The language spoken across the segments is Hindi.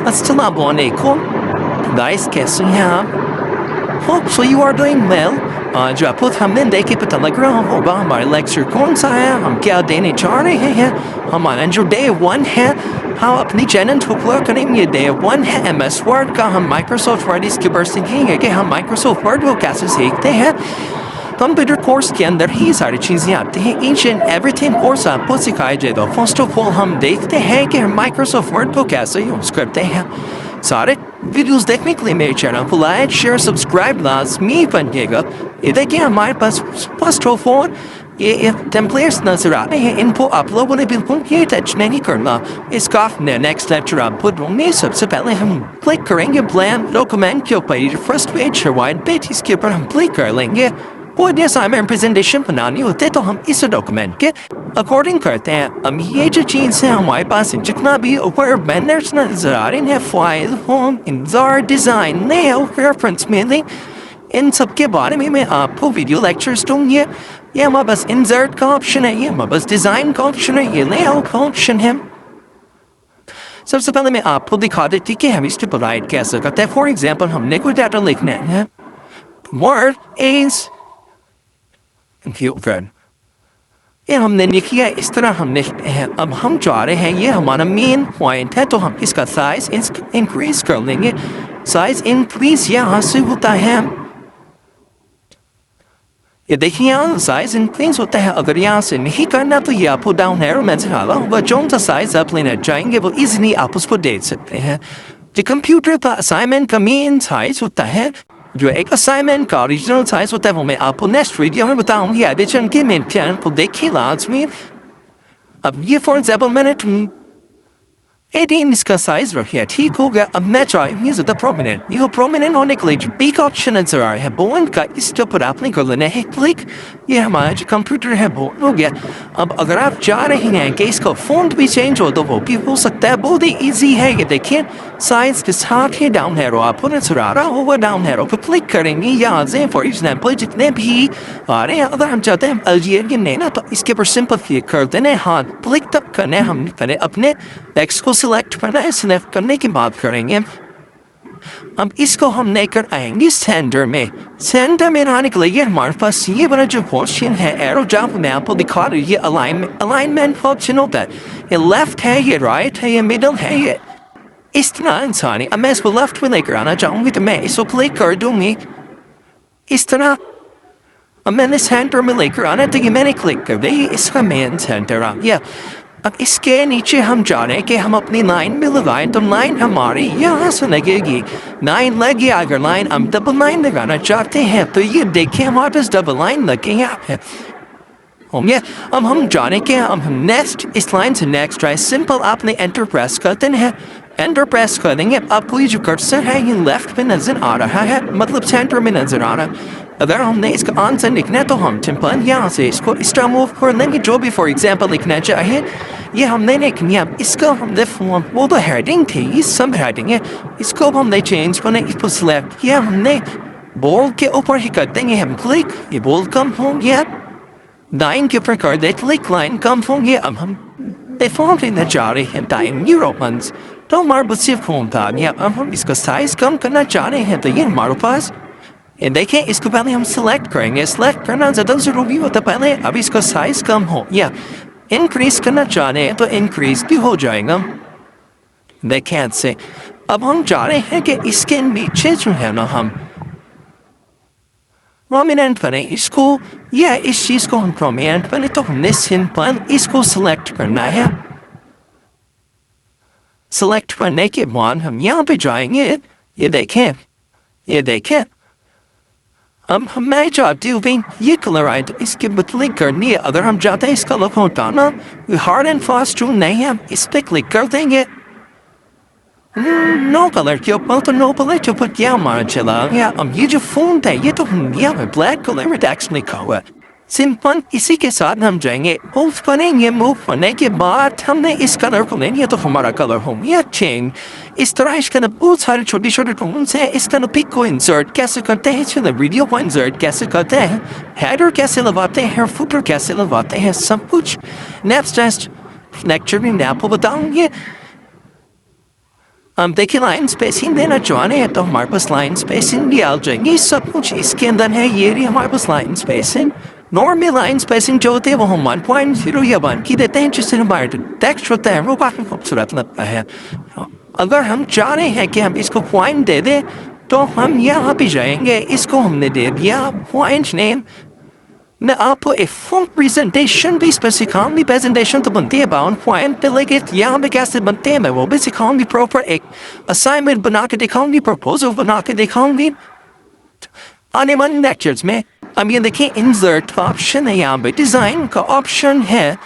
Assalamu alaikum. Guys, कैसे हैं आप? Hope so you are doing well. आज आपको हमने देखे पता लग रहा होगा हमारा लेक्चर कौन सा है, हम क्या देने जा रहे हैं. हमारा जो डे 1 है, हम अपनी चैनल टूलबार करेंगे. डे 1 है MS वर्ड का. हम माइक्रोसॉफ्ट वर्ड इसके बारे सीखेंगे कि हम माइक्रोसॉफ्ट वर्ड को कैसे सीखते हैं. कंप्यूटर कोर्स के अंदर ही सारी चीज़ें आती हैं. ईच एंड एवरीथिंग कोर्स आपको सिखाया जाएगा. फर्स्ट ऑफ ऑल हम देखते हैं कि हम माइक्रोसॉफ्ट वर्ड को कैसे यूज़ करते हैं. सारे वीडियोस देखने के लिए मेरे चैनल को लाइक शेयर सब्सक्राइब लाजमी बनिएगा. ये देखिए हमारे पास फर्स्ट ऑफ ऑल ये टेम्पलेट्स नजर आ रहे हैं. इनको आप लोगों ने बिल्कुल ये टच नहीं करना. इसका नेक्स्ट लेक्चर आपको ढूंढने सबसे पहले हम क्लिक करेंगे ब्लैंक डॉक्यूमेंट के ऊपर. फर्स्ट पेज है वाइट पेज, इसके ऊपर हम क्लिक कर लेंगे. और जैसा हमें प्रेजेंटेशन बनानी होती है तो हम इस डॉक्यूमेंट के अकॉर्डिंग करते हैं. अब ये जो चीज़ है हमारे पास जितना भी ऊपर बैनर्स नजर आ रहे हैं, file, home, insert, design, layout, reference mailing, इन सब के बारे में मैं आपको वीडियो लेक्चर्स दूंगी. ये हमारे पास इंसर्ट का ऑप्शन है, ये हमारे पास डिज़ाइन का ऑप्शन है, ये लेआउट का ऑप्शन है. सबसे पहले मैं आपको दिखा देती कि हम इसको प्रोवाइड कैसे करते हैं. फॉर एग्जाम्पल हमने कोई डाटा लिखना है. वर्ड इज ये हमने लिखी है, इस तरह हम लिखते हैं. अब हम चाह रहे हैं ये हमारा मेन पॉइंट है तो हम इसका साइज इंक्रीज कर लेंगे. साइज इंक्रीज यहाँ से होता है. ये देखिए यहाँ साइज इंक्रीज होता है. अगर यहाँ से नहीं करना तो ये आपको डाउन एरो में दिखावा होगा. जो सा साइज आप लेना चाहेंगे वो इजीली आप उसको दे सकते हैं. जो कंप्यूटर का असाइनमेंट का मेन साइज होता है, जो एक असाइनमेंट का ओरिजिनल साइज होता है, वो मैं आपको नेक्स्ट वीडियो में बताऊंगी. अभी चल के मेरे चैनल को देखिए लाजमी. अब ये फॉर एग्जाम्पल मैंने 18 इसका साइज रखिए, ठीक हो गया. अब मैं चाहूँगी ज़्यादा प्रोमिनेंट. ये प्रोमिनेंट होने के लिए जो बिग ऑप्शन नजर आ रहा है बोन का, इसके ऊपर आपने कर लेना है क्लिक. ये हमारा जो कंप्यूटर है बोन हो गया. अब अगर आप चाह रहे हैं कि इसका फ़ॉन्ट भी चेंज हो तो वो भी हो सकता है. बहुत ही ईजी है. ये देखिए साइज के साथ ही डाउन एरो आपको नजर आ रहा होगा. डाउन एरो पर क्लिक करेंगे. यहाँ से फॉर एग्जाम्पल जितने भी आ रहे हैं, अगर हम चाहते हैं अल्जीरियन लेना तो इसके ऊपर सिंपल क्लिक कर देना है. हाथ क्लिक तक करना है. हम पहले अपने टेक्स्ट को सिलेक्ट करना है. सिलेक्ट करने की बात करेंगे. अब इसको हम लेकर आएंगे सेंटर में. सेंटर में आने के लिए हमारे पास ये बड़ा जो ऑप्शन है एरो, जहाँ मैं आपको दिखा रही हूँ, ये अलाइनमेंट ऑप्शन होता है. ये लेफ्ट है, ये राइट है, ये मिडल है, ये इस तरह इंसानी. अब मैं इसको लेफ्ट में लेकर आना चाहूँगी तो मैं इसको क्लिक कर दूँगी इस तरह. अब मैंने सेंटर में लेकर आना तो ये मैंने क्लिक कर दी, इसका मेन सेंटर आ गया. अब इसके नीचे हम जा रहे हैं कि हम अपनी लाइन में लगाएं तो लाइन हमारी यहाँ से लगेगी. लाइन लगी. अगर लाइन हम डबल लाइन लगाना चाहते हैं तो ये देखिए हमारे पास डबल लाइन लगे यहाँ पे. अब हम जाने के अब हम नेक्स्ट इस लाइन से नेक्स्ट ट्राई. सिंपल आपने एंटर प्रेस करते हैं. एंटर प्रेस कर देंगे. आपको ये जो कर्सर है ये लेफ्ट में नजर आ रहा है, मतलब सेंटर में नजर आ रहा है. अगर हमने इसका आंसर लिखना है तो हम सिंपल यहाँ से इसको इस तरह मूव कर लेंगे. जो भी फॉर एग्जाम्पल लिखना चाहिए ये हमने लिखनी है. इसको हमने वो तो हेडिंग थी, ये सब हेडिंग है. इसको हमने चेंज करना, इसको सिलेक्ट किया हमने. बोल्ड के ऊपर ही कर देंगे हम क्लिक. ये बोल्ड कम हो गया. लाइन के ऊपर कर दे क्लिक, लाइन कम हो गया. अब हम डिफॉल्ट लेना चाह रहे हैं टाइम यूरोपन्स तो हमारे पास सिर्फ होम था. अब हम इसका साइज कम करना चाह रहे हैं तो ये हमारे पास ये देखिए. इसको पहले हम सिलेक्ट करेंगे. सिलेक्ट करना ज़्यादा ज़रूरी होता है पहले. अब इसका साइज कम हो या इंक्रीज करना चाह रहे हैं तो इंक्रीज भी हो जाएगा. देखें से अब हम चाह रहे हैं कि इसके नीचे जो है ना हम प्रोमिनेंट बने इसको, या इस चीज़ को हम प्रोमिनेंट बने तो हमने सिंपल इसको सिलेक्ट करना है. सिलेक्ट करने के बाद हम यहाँ पे जाएंगे. ये देखें, ये देखें. अब मैं चाहती हूँ भाई ये कलर आए तो इसके बदली करनी है. अगर हम चाहते हैं इसका लुक हटाना, हार्ड एंड फास्ट टूल नहीं है, इस पर क्लिक कर देंगे. नो कलर के ऊपर तो नो कलर के ऊपर क्या हमारा चला गया. अब ये जो फोन है ये तो यहाँ पे ब्लैक कलर में टेक्स्ट लिखा हुआ है. सिंपल इसी के साथ हम जाएंगे मूव करेंगे. मूव करने के बाद हमने इस कलर को लेनी है तो हमारा कलर हो गया चेंज. इस तरह इसके अंदर बहुत सारे छोटे छोटे टूल्स हैं. इसके अंदर पिक को इंसर्ट कैसे करते हैं, इसके अंदर वीडियो को इंसर्ट कैसे करते हैं, हेडर कैसे लगाते हैं, फुटर कैसे लगाते हैं, सब कुछ नेक्स्ट लेक्चर में मैं आपको बताऊंगी. देखिए लाइन स्पेसिंग देना चाहते हैं तो हमारे पास लाइन स्पेसिंग भी आ जाएगी, सब कुछ इसके अंदर है। ये रही हमारे पास line spacing. Normal line spacing जो होती है वो हम 1.0 या 1 की देते हैं, जिससे हमारा टेक्स्ट होता है वो काफ़ी खूबसूरत लगता है। अगर हम चाह रहे हैं कि हम इसको पॉइंट दे दें तो हम यहाँ पे जाएंगे, इसको हमने दे दिया पॉइंट नेम। मैं आपको एक फुल प्रेजेंटेशन भी इस पर सिखाऊंगी। प्रेजेंटेशन तो बनती है बाउंड पॉइंट पे, लेकिन यहाँ पे कैसे बनते हैं मैं वो भी सिखाऊंगी। प्रॉपर एक असाइनमेंट बना के दिखाऊंगी, प्रपोजल बना के दिखाऊंगी आने वाले लेक्चर्स में। अब ये देखिए इंसर्ट का ऑप्शन है, यहाँ पे डिज़ाइन का ऑप्शन है,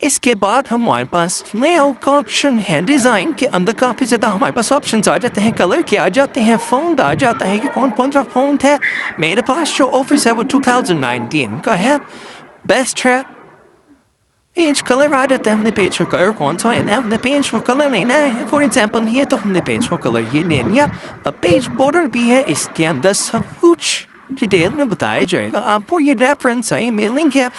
इसके बाद हमारे पास लेआउट का ऑप्शन है। डिज़ाइन के अंदर काफ़ी ज़्यादा हमारे पास ऑप्शन आ जाते हैं, कलर के आ जाते हैं, फ़ॉन्ट आ जाता है कि कौन सा फ़ॉन्ट है। मेरे पास जो ऑफिस है वो 2019 का है। बेस्ट है पेज कलर आ जाता है, हमने पेज का कलर कौन सा है, हमने पेज का कलर लेना है। फॉर एग्जाम्पल ये तो हमने पेज का कलर ये ले लिया। अब पेज बॉर्डर भी है, इसके अंदर सब कुछ डिटेल में बताया जाएगा आपको। ये रेफरेंस है, ये लिंक है।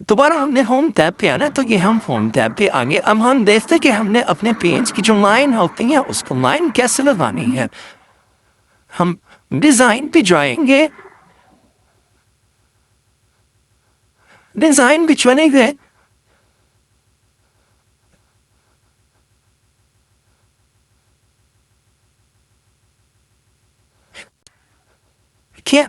दोबारा हमने होम टैब पे आना, तो ये हम होम टैब पे आगे। अब हम देखते हैं कि हमने अपने पेज की जो लाइन होती है उसको लाइन कैसे लगानी है। हम डिज़ाइन पे जाएंगे, डिज़ाइन पे चुनेंगे, क्या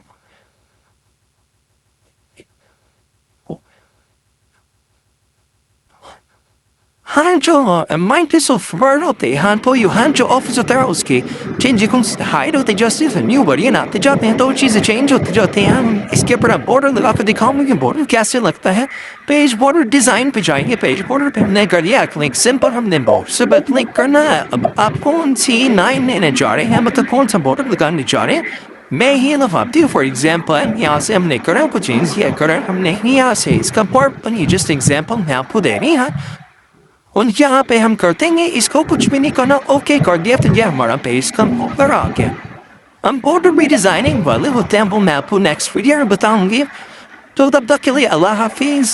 han jo meintest of verdote han po you han jo office होता है उसके चेंज को हाइड होते जस्ट इफ न्यू बढ़िया ना आते जाते हैं तो चीज़ें चेंज होते जाते हैं। हम इसके ऊपर बॉर्डर लगा कर दिखाऊंगे कि बॉर्डर कैसे लगता है। पेज बॉर्डर डिज़ाइन पे जाएंगे, पेज बॉर्डर पे हमने कर दिया क्लिक, सिंपल हमने बहुत से बट क्लिक करना है। अब आप कौन सी लाइन लेने जा रहे हैं, मतलब कौन सा बॉर्डर लगाने जा रहे हैं। मैं ही लगाती हूँ फॉर एग्जाम्पल यहाँ से हमने करा कुछ चेंज ये करा हमने यहाँ से इसका पार्ट बनी, जस्ट एग्जाम्पल मैं आपको दे रही हूँ। और यहाँ पे हम कर देंगे इसको, कुछ भी नहीं करना, ओके कर दिया तो ये हमारा पेज कंप्लीट आ गया। हम बॉर्डर भी डिज़ाइनिंग वाले होते हैं, वो मैं आपको नेक्स्ट वीडियो में बताऊंगी। तो तब तक के लिए अल्लाह हाफिज़।